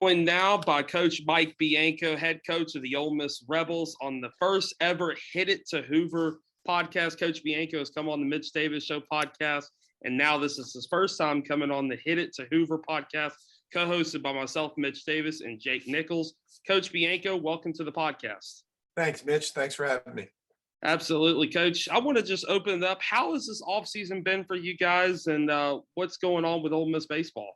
Joined now by Coach Mike Bianco, head coach of the Ole Miss Rebels, on the first ever Hit It To Hoover podcast. Coach Bianco has come on the Mitch Davis Show podcast, and now this is his first time coming on the Hit It To Hoover podcast, co-hosted by myself, Mitch Davis, and Jake Nichols. Coach Bianco, welcome to the podcast. Thanks, Mitch. Thanks for having me. Absolutely, Coach. I want to just open it up. How has this offseason been for you guys, and what's going on with Ole Miss Baseball?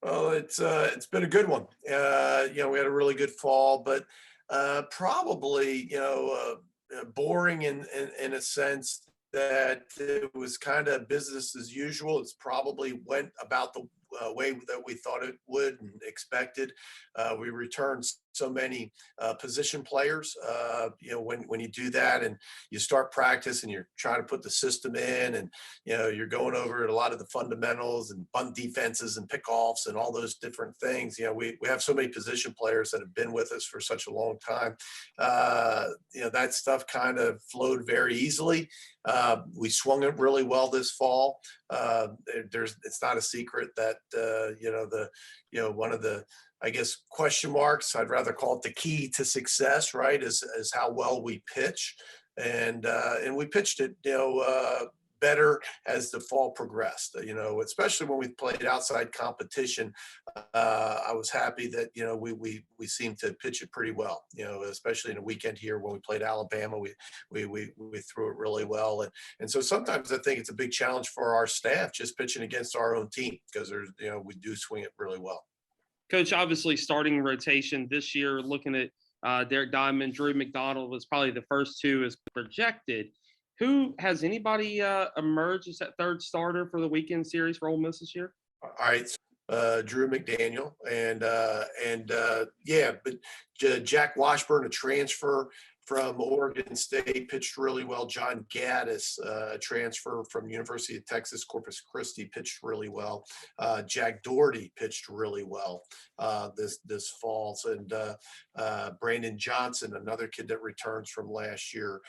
Well, it's been a good one. We had a really good fall, but probably boring in a sense that it was kind of business as usual. It's probably went about the way that we thought it would and expected. We returned so many position players. When you do that and you start practice and you're trying to put the system in, and you're going over a lot of the fundamentals and bunt defenses and pickoffs and all those different things. We have so many position players that have been with us for such a long time. That stuff kind of flowed very easily. We swung it really well this fall. It's not a secret that one of the, I guess, question marks, I'd rather call it the key to success, right, is how well we pitch. And we pitched it, better as the fall progressed, especially when we played outside competition. I was happy that, we seemed to pitch it pretty well, especially in a weekend here when we played Alabama, we threw it really well. And so sometimes I think it's a big challenge for our staff just pitching against our own team, because we do swing it really well. Coach, obviously starting rotation this year, looking at Derek Diamond, Drew McDonald was probably the first two as projected. Has anybody emerged as that third starter for the weekend series for Ole Miss this year? All right, Drew McDaniel, but Jack Washburn, a transfer from Oregon State, pitched really well. John Gaddis, a transfer from University of Texas Corpus Christi, pitched really well. Jack Doherty pitched really well this fall, and Brandon Johnson, another kid that returns from last year.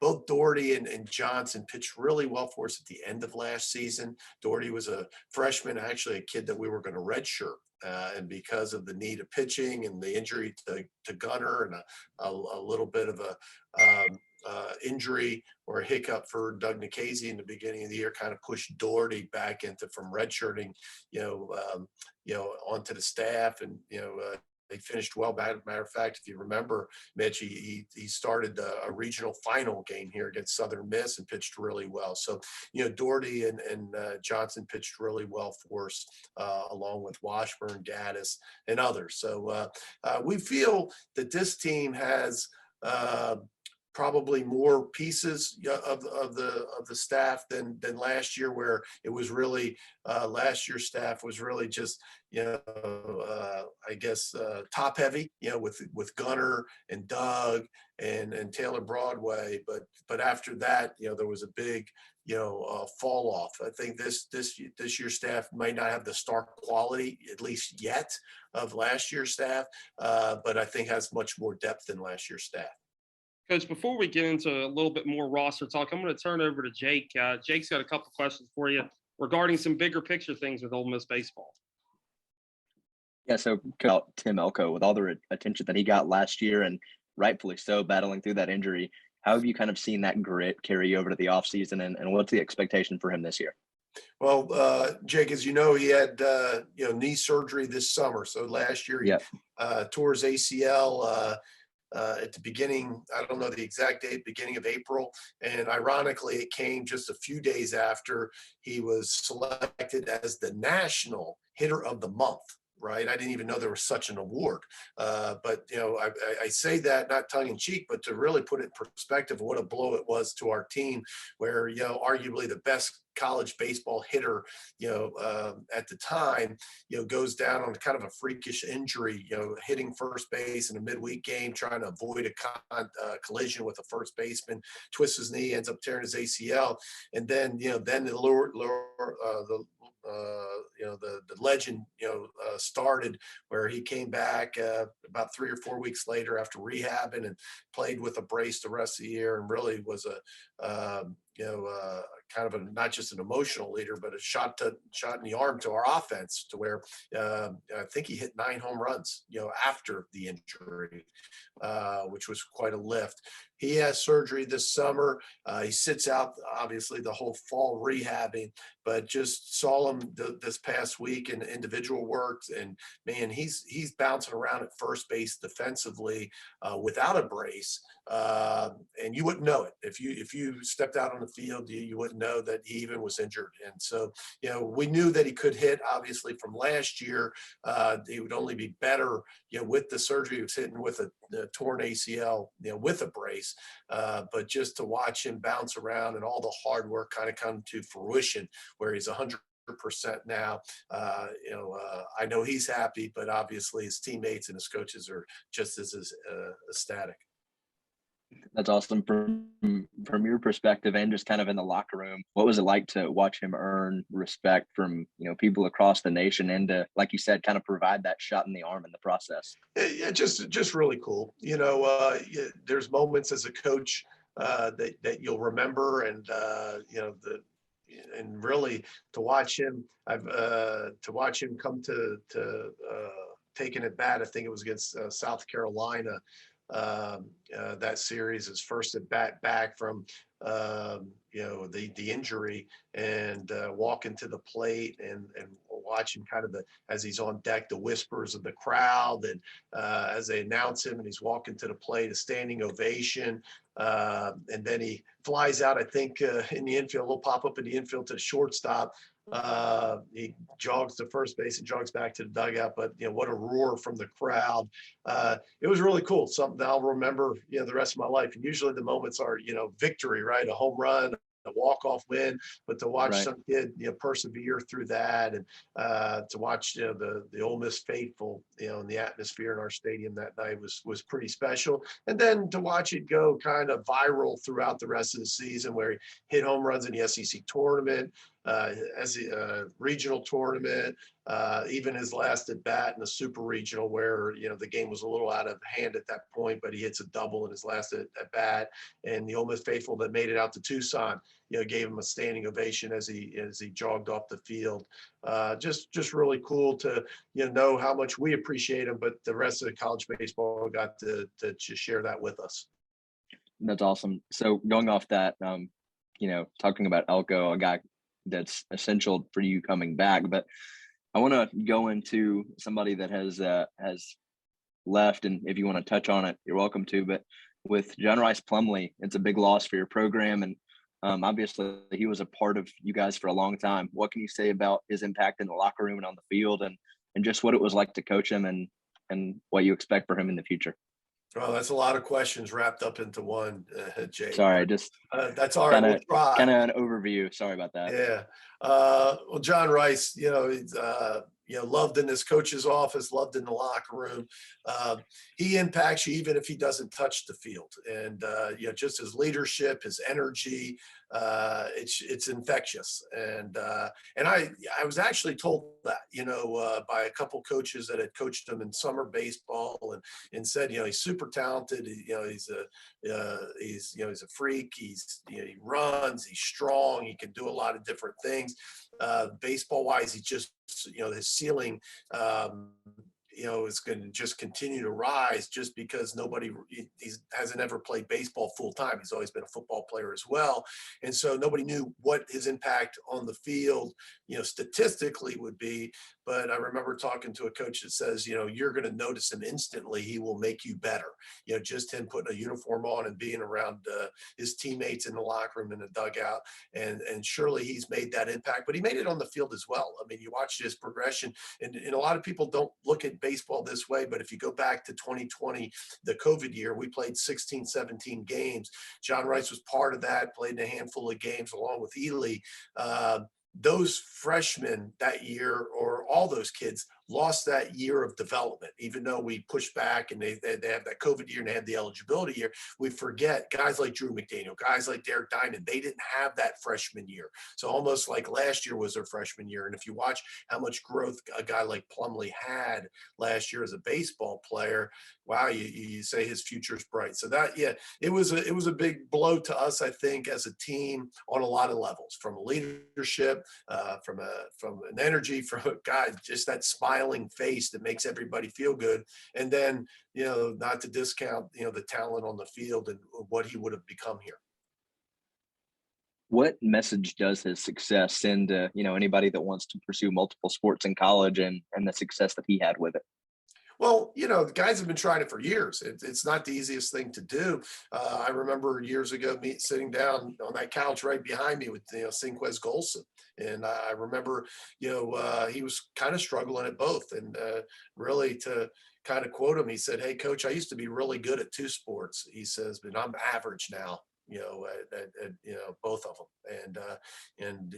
Both Doherty and Johnson pitched really well for us at the end of last season. Doherty was a freshman, actually a kid that we were going to redshirt. And because of the need of pitching and the injury to Gunner and a little bit of a injury or a hiccup for Doug Nikhazy in the beginning of the year, kind of pushed Doherty back from redshirting, onto the staff, and they finished well. Matter of fact, if you remember, Mitch, he started a regional final game here against Southern Miss and pitched really well. So, Doherty and Johnson pitched really well for us, along with Washburn, Gaddis, and others. So we feel that this team has probably more pieces of the staff than last year, where it was really last year's staff was really just top heavy, with Gunner and Doug and Taylor Broadway, but after that, there was a big fall off. I think this year's staff might not have the star quality, at least yet, of last year's staff, but I think has much more depth than last year's staff. Coach, before we get into a little bit more roster talk, I'm going to turn over to Jake. Jake's got a couple questions for you regarding some bigger picture things with Ole Miss baseball. Yeah, so Tim Elko, with all the attention that he got last year, and rightfully so, battling through that injury, how have you kind of seen that grit carry over to the offseason, and what's the expectation for him this year? Well, Jake, as you know, he had knee surgery this summer. So last year he tore his ACL at the beginning, I don't know the exact date, beginning of April. And ironically, it came just a few days after he was selected as the National Hitter of the Month. Right. I didn't even know there was such an award. But, I say that not tongue in cheek, but to really put it in perspective of what a blow it was to our team, where, arguably the best college baseball hitter, at the time, goes down on kind of a freakish injury, hitting first base in a midweek game, trying to avoid a collision with a first baseman, twists his knee, ends up tearing his ACL. And then, the legend, started, where he came back about 3 or 4 weeks later after rehabbing and played with a brace the rest of the year, and really was kind of not just an emotional leader, but a shot in the arm to our offense, to where I think he hit 9 home runs, after the injury, which was quite a lift. He has surgery this summer. He sits out, obviously, the whole fall rehabbing, but just saw him this past week in individual work. And man, he's bouncing around at first base defensively without a brace. And you wouldn't know it if you stepped out on the field. You wouldn't know that he even was injured. And so, we knew that he could hit, obviously, from last year. He would only be better, with the surgery. He was hitting with a torn ACL, with a brace. But just to watch him bounce around and all the hard work kind of come to fruition, where he's 100% now. I know he's happy, but obviously his teammates and his coaches are just as ecstatic. That's awesome. From your perspective, and just kind of in the locker room, what was it like to watch him earn respect from people across the nation, and to, like you said, kind of provide that shot in the arm in the process? Yeah, just really cool. There's moments as a coach that you'll remember, and and really to watch him, come to taking at bat. I think it was against South Carolina. That series, his first at bat back from the injury, and walking to the plate and watching kind of as he's on deck, the whispers of the crowd, and as they announce him and he's walking to the plate, a standing ovation. And then he flies out, I think, in the infield, a little pop up in the infield to the shortstop. He jogs to first base and jogs back to the dugout, but what a roar from the crowd. It was really cool, something that I'll remember the rest of my life. And usually the moments are victory, right? A home run, a walk-off win, but to watch some kid persevere through that, and to watch the Ole Miss faithful and the atmosphere in our stadium that night was pretty special. And then to watch it go kind of viral throughout the rest of the season, where he hit home runs in the SEC tournament, as a regional tournament, even his last at bat in the super regional, where the game was a little out of hand at that point, but he hits a double in his last at bat, and the Ole Miss faithful that made it out to Tucson gave him a standing ovation as he jogged off the field. Just really cool to know how much we appreciate him, but the rest of the college baseball got to share that with us. That's awesome. So going off that, talking about Elko, a guy that's essential for you coming back, but I want to go into somebody that has left, and if you want to touch on it, you're welcome to. But with John Rice Plumlee, it's a big loss for your program, and obviously he was a part of you guys for a long time. What can you say about his impact in the locker room and on the field, and just what it was like to coach him, and what you expect for him in the future? Well, that's a lot of questions wrapped up into one, Jay. Sorry, that's all right. We'll try. Kind of an overview. Sorry about that. Yeah. Well, John Rice, he's, loved in his coach's office, loved in the locker room. He impacts you even if he doesn't touch the field. And, just his leadership, his energy, it's infectious. And I was actually told that, by a couple coaches that had coached him in summer baseball, and said, he's super talented. He's a freak. He runs, he's strong. He can do a lot of different things. Baseball wise, he just, his ceiling, is going to just continue to rise, just because he hasn't ever played baseball full time. He's always been a football player as well. And so nobody knew what his impact on the field, statistically would be. But I remember talking to a coach that says, you're going to notice him instantly. He will make you better. Just him putting a uniform on and being around his teammates in the locker room, in the dugout. And surely he's made that impact, but he made it on the field as well. I mean, you watch his progression, and a lot of people don't look at baseball this way, but if you go back to 2020, the COVID year, we played 16, 17 games. John Rice was part of that, played in a handful of games along with Ely. Those freshmen that year, or all those kids, lost that year of development. Even though we pushed back and they have that COVID year and they had the eligibility year, we forget guys like Drew McDaniel, guys like Derek Diamond, they didn't have that freshman year. So almost like last year was their freshman year. And if you watch how much growth a guy like Plumlee had last year as a baseball player, wow, you say his future's bright. So that, yeah, it was a big blow to us, I think, as a team on a lot of levels, from leadership, from an energy, from a guy, just that smiling face that makes everybody feel good. And then, not to discount, the talent on the field and what he would have become here. What message does his success send to, anybody that wants to pursue multiple sports in college and the success that he had with it? Well, the guys have been trying it for years. It's not the easiest thing to do. I remember years ago me sitting down on that couch right behind me with Sinquez Golson, and I remember he was kind of struggling at both, and really to kind of quote him, he said, "Hey, coach, I used to be really good at two sports." He says, "But I'm average now." At both of them, and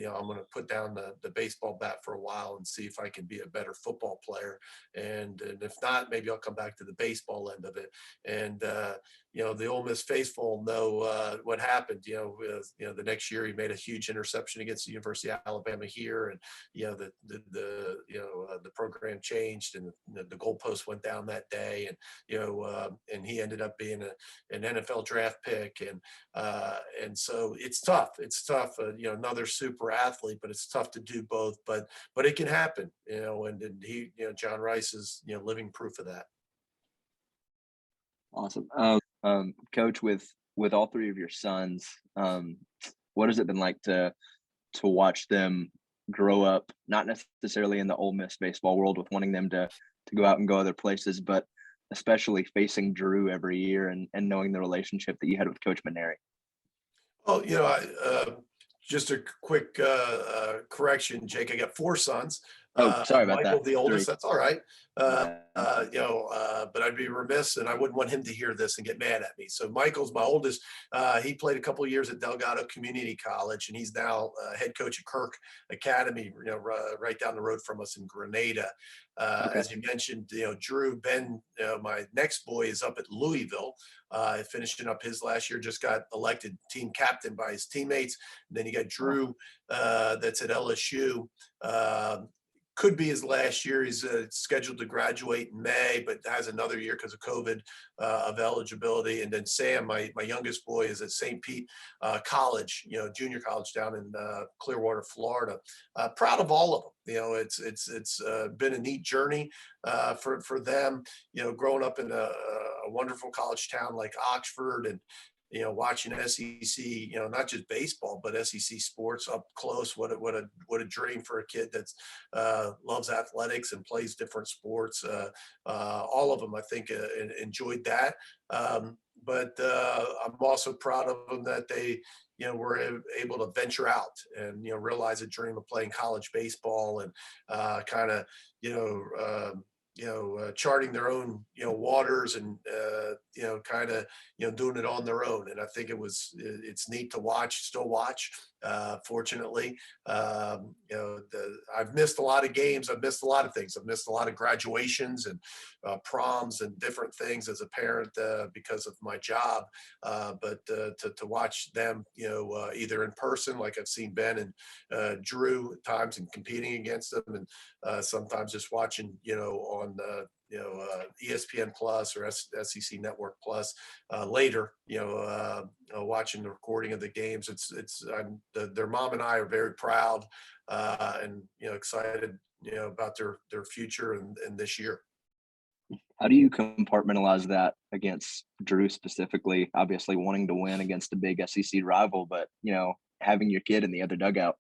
I'm going to put down the baseball bat for a while and see if I can be a better football player, and if not, maybe I'll come back to the baseball end of it. And the Ole Miss faithful know what happened. The next year he made a huge interception against the University of Alabama here, and the program changed, and the goalpost went down that day, and he ended up being an NFL draft pick, and so it's tough. It's tough. Another super athlete, but it's tough to do both. But it can happen. And he, John Rice is living proof of that. Awesome. Coach, with all three of your sons, what has it been like to watch them grow up, not necessarily in the Ole Miss baseball world with wanting them to go out and go other places, but especially facing Drew every year and knowing the relationship that you had with Coach Maneri? Oh, just a quick correction, Jake. I got 4 sons. Oh, sorry about Michael, that. the oldest, 3. that's all right. Yeah. But I'd be remiss, and I wouldn't want him to hear this and get mad at me. So Michael's my oldest. He played a couple of years at Delgado Community College, and he's now head coach at Kirk Academy, right down the road from us in Grenada. Okay. As you mentioned, Drew, Ben, my next boy, is up at Louisville, finishing up his last year, just got elected team captain by his teammates. And then you got Drew, that's at LSU. Could be his last year. He's scheduled to graduate in May, but has another year because of COVID of eligibility. And then Sam, my youngest boy, is at St. Pete College, junior college down in Clearwater, Florida. Proud of all of them. It's been a neat journey for them. Growing up in a wonderful college town like Oxford, and watching SEC, not just baseball, but SEC sports up close. What a dream for a kid that loves athletics and plays different sports. All of them, I think, enjoyed that. But I'm also proud of them that they, were able to venture out and, realize a dream of playing college baseball and kind of, charting their own, waters and, kind of, doing it on their own. And I think it's neat to still watch. Fortunately, I've missed a lot of games. I've missed a lot of things. I've missed a lot of graduations and proms and different things as a parent because of my job. But to watch them, either in person, like I've seen Ben and Drew at times, and competing against them, and sometimes just watching, on ESPN Plus or SEC Network Plus later, watching the recording of the games. Their mom and I are very proud and excited about their future and this year. How do you compartmentalize that against Drew specifically? Obviously wanting to win against a big SEC rival, but having your kid in the other dugout.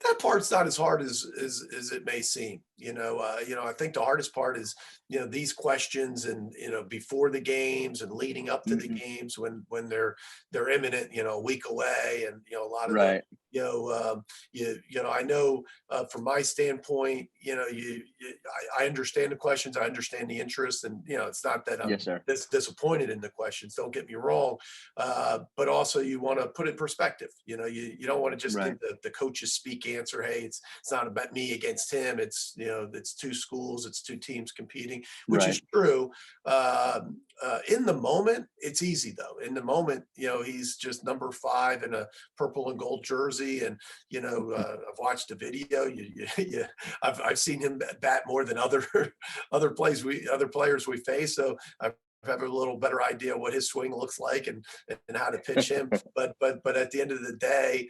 That part's not as hard as it may seem. I think the hardest part is, these questions and, before the games and leading up to the games when they're imminent, a week away, and, a lot of right. I know from my standpoint, I understand the questions, I understand the interest, and it's not that I'm Yes, sir. disappointed in the questions. Don't get me wrong, but also you want to put it in perspective. You don't want to just Right. give the coaches speak answer. Hey, it's not about me against him. It's two schools, it's two teams competing, which is Right. true. In the moment, it's easy though. In the moment, he's just number 5 in a purple and gold jersey, and I've watched the video. I've seen him bat more than other other players we face. So I have a little better idea what his swing looks like and how to pitch him. But at the end of the day,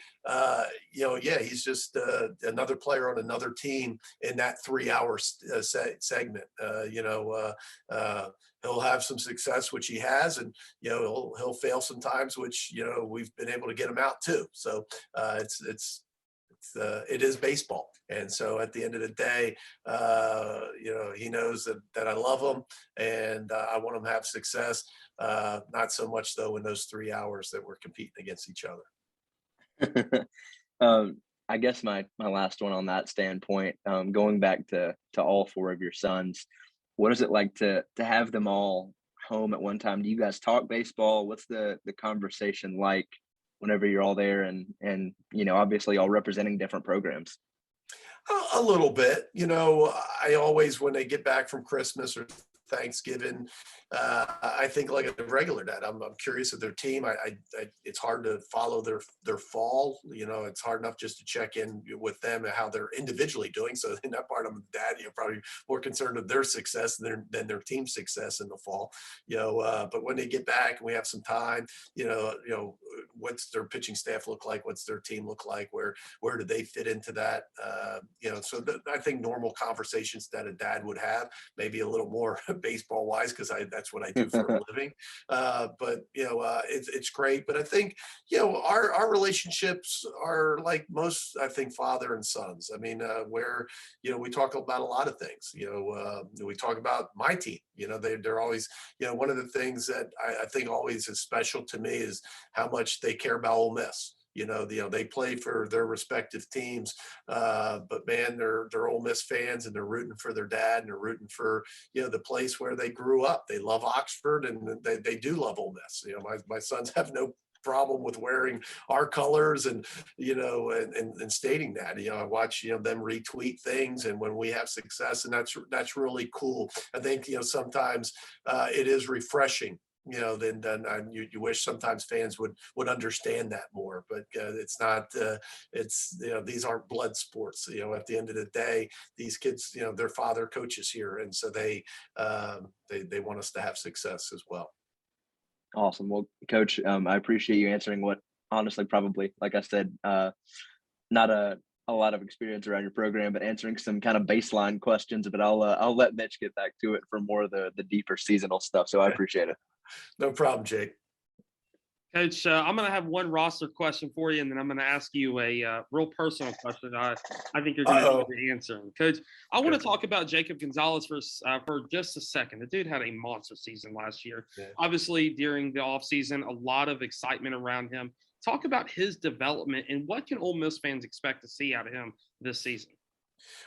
he's just another player on another team in that 3-hour segment. He'll have some success, which he has, and he'll fail sometimes, which we've been able to get him out too. So it is baseball, and so at the end of the day, he knows that I love him, and I want him to have success. Not so much though in those 3 hours that we're competing against each other. I guess my last one on that standpoint, going back to all 4 of your sons, what is it like to have them all home at one time? Do you guys talk baseball? What's the conversation like whenever you're all there, and obviously all representing different programs? A little bit. I always, when they get back from Christmas or Thanksgiving, I think like a regular dad. I'm curious of their team. It's hard to follow their fall. It's hard enough just to check in with them and how they're individually doing. So in that part, I'm a dad. Probably more concerned of their success than their team's success in the fall. But when they get back and we have some time, what's their pitching staff look like? What's their team look like? Where do they fit into that? I think normal conversations that a dad would have, maybe a little more baseball wise, because that's what I do for a living. It's great. But I think our relationships are like most, I think, father and sons. I mean, where we talk about a lot of things. We talk about my team. They're always, one of the things that I think always is special to me is how much they care about Ole Miss. They play for their respective teams, but man, they're Ole Miss fans, and they're rooting for their dad, and they're rooting for the place where they grew up. They love Oxford, and they do love Ole Miss. My sons have no problem with wearing our colors and and stating that. I watch them retweet things, and when we have success, and that's really cool. I think sometimes it is refreshing. Then you wish sometimes fans would understand that more, but it's not. These aren't blood sports. At the end of the day, these kids, their father coaches here, and so they want us to have success as well. Awesome. Well, Coach, I appreciate you answering what honestly probably, like I said, not a lot of experience around your program, but answering some kind of baseline questions. But I'll let Mitch get back to it for more of the deeper seasonal stuff. So I appreciate it. No problem, Jake. Coach, I'm going to have one roster question for you, and then I'm going to ask you a real personal question. I think you're going to need to answer. Coach, I want to talk about Jacob Gonzalez for just a second. The dude had a monster season last year. Yeah. Obviously, during the offseason, a lot of excitement around him. Talk about his development and what can Ole Miss fans expect to see out of him this season?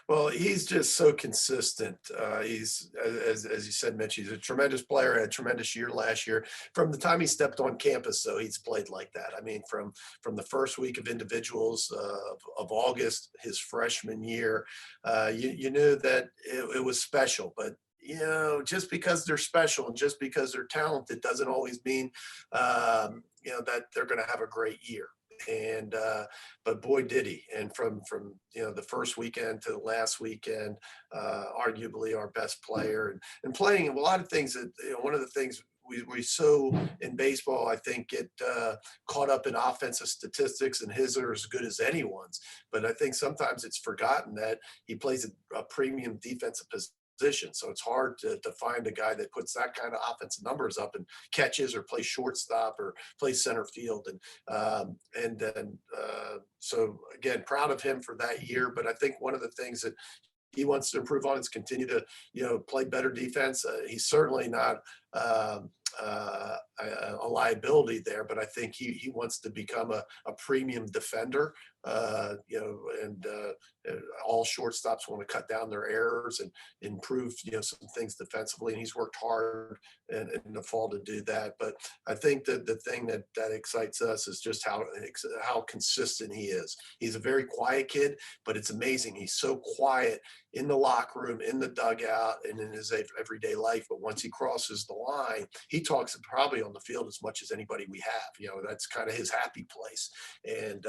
Well, he's just so consistent. He's, as you said, Mitch, he's a tremendous player, had a tremendous year last year. From the time he stepped on campus, so he's played like that. I mean, from the first week of individuals of August, his freshman year, you knew that it was special. But just because they're special and just because they're talented doesn't always mean that they're going to have a great year. And but boy did he. And from the first weekend to the last weekend, arguably our best player, and playing a lot of things that one of the things we so in baseball, I think, get caught up in offensive statistics, and his are as good as anyone's. But I think sometimes it's forgotten that he plays a premium defensive position. So it's hard to find a guy that puts that kind of offensive numbers up and catches or plays shortstop or plays center field. And then so again, proud of him for that year. But I think one of the things that he wants to improve on is continue to play better defense. He's certainly not a liability there, but I think he wants to become a premium defender. and all shortstops want to cut down their errors and improve, some things defensively. And he's worked hard in the fall to do that. But I think that the thing that excites us is just how consistent he is. He's a very quiet kid, but it's amazing. He's so quiet in the locker room, in the dugout, and in his everyday life. But once he crosses the line, he talks probably on the field as much as anybody we have. That's kind of his happy place. And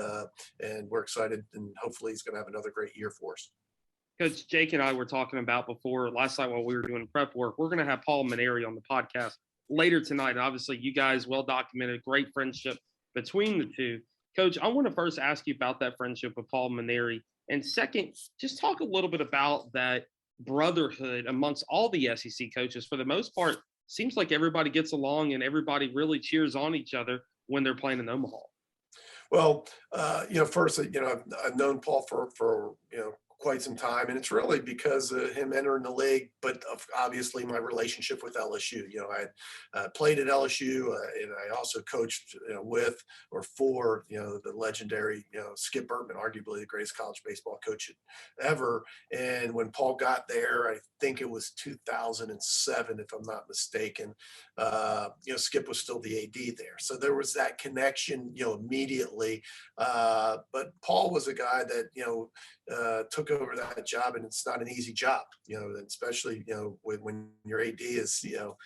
we're excited, and hopefully he's going to have another great year for us. Coach, Jake and I were talking about before last night while we were doing prep work. We're going to have Paul Maneri on the podcast later tonight. Obviously, you guys well documented, great friendship between the two. Coach, I want to first ask you about that friendship with Paul Maneri. And second, just talk a little bit about that brotherhood amongst all the SEC coaches. For the most part, seems like everybody gets along and everybody really cheers on each other when they're playing in Omaha. Well, first, I've known Paul for quite some time, and it's really because of him entering the league, but obviously my relationship with LSU. I had played at LSU, and I also coached with or for the legendary Skip Bertman, arguably the greatest college baseball coach ever. And when Paul got there, I think it was 2007, if I'm not mistaken. Skip was still the AD there, so there was that connection immediately. But Paul was a guy that took over that job, and it's not an easy job, especially when your AD is the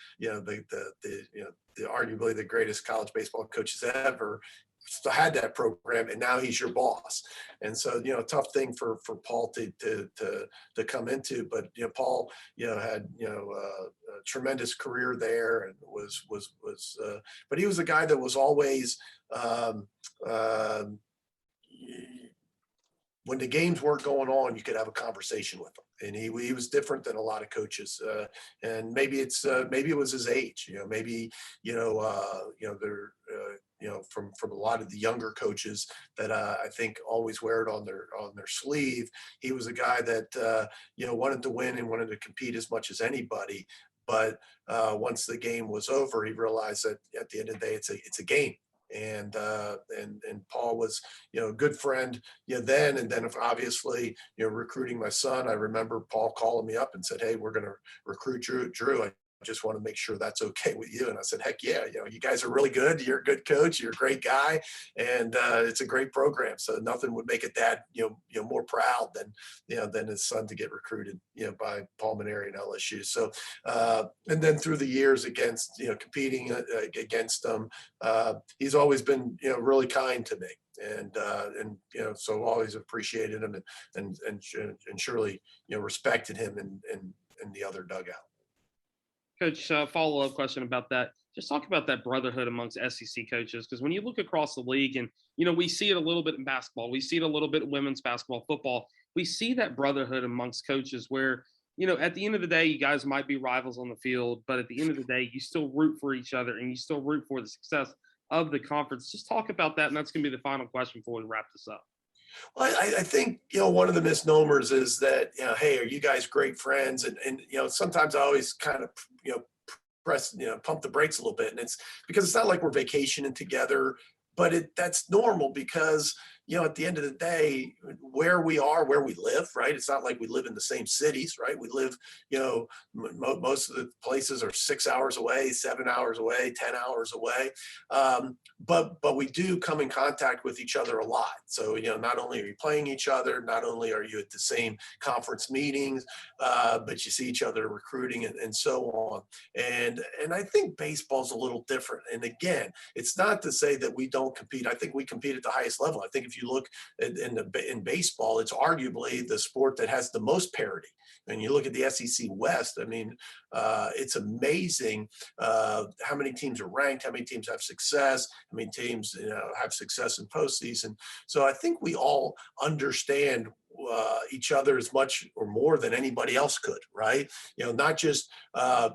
arguably the greatest college baseball coaches ever. Still had that program, and now he's your boss. And so tough thing for Paul to come into. But Paul had a tremendous career there, and was but he was a guy that was always when the games weren't going on, you could have a conversation with him, and he was different than a lot of coaches. And maybe it was his age. Maybe they're from a lot of the younger coaches that I think always wear it on their sleeve. He was a guy that wanted to win and wanted to compete as much as anybody. But once the game was over, he realized that at the end of the day, it's a game. And Paul was, a good friend, then, and then obviously, recruiting my son. I remember Paul calling me up and said, "Hey, we're going to recruit Drew. I just want to make sure that's okay with you." And I said, "Heck yeah, you guys are really good. You're a good coach. You're a great guy. And it's a great program. So nothing would make a dad, more proud than his son to get recruited, by Paul Maneri and LSU." So, and then through the years against, competing against them, he's always been, really kind to me. And so always appreciated him and surely, respected him in the other dugout. Coach, follow-up question about that. Just talk about that brotherhood amongst SEC coaches, because when you look across the league, and we see it a little bit in basketball, we see it a little bit in women's basketball, football. We see that brotherhood amongst coaches where at the end of the day, you guys might be rivals on the field, but at the end of the day, you still root for each other and you still root for the success of the conference. Just talk about that, and that's going to be the final question before we wrap this up. Well, I think, one of the misnomers is that, hey, are you guys great friends? And sometimes I always kind of, press, pump the brakes a little bit. And it's because it's not like we're vacationing together, but that's normal because, at the end of the day, where we live, right? It's not like we live in the same cities, right? We live, most of the places are 6 hours away, 7 hours away, 10 hours away. But we do come in contact with each other a lot. So, not only are you playing each other, not only are you at the same conference meetings, but you see each other recruiting and so on. And I think baseball's a little different. And again, it's not to say that we don't compete. I think we compete at the highest level. I think if you look in baseball, it's arguably the sport that has the most parity. And you look at the SEC West, I mean, it's amazing how many teams are ranked, how many teams have success, how many teams have success in postseason. So I think we all understand each other as much or more than anybody else could, right? Not just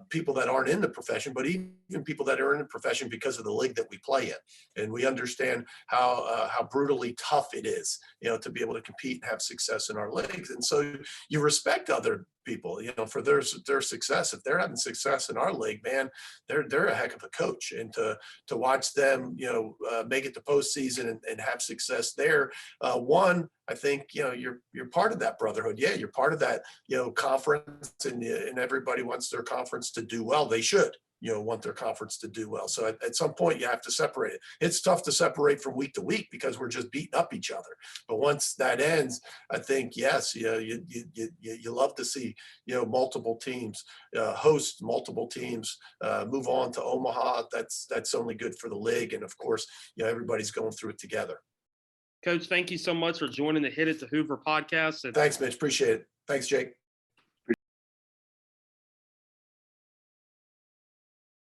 people that aren't in the profession, but even people that are in the profession because of the league that we play in. And we understand how brutally tough it is, to be able to compete and have success in our leagues. And so you respect other people, for their success. If they're having success in our league, man, they're a heck of a coach. And to watch them, make it to postseason and have success there. One, I think, you're part of that brotherhood. Yeah, you're part of that, conference, and everybody wants their conference to do well. They should. Want their conference to do well. So at some point you have to separate it. It's tough to separate from week to week because we're just beating up each other. But once that ends, I think, yes, you love to see, multiple teams host multiple teams, move on to Omaha. That's only good for the league. And of course, everybody's going through it together. Coach, thank you so much for joining the Hit It To Hoover podcast. Thanks, Mitch. Appreciate it. Thanks, Jake.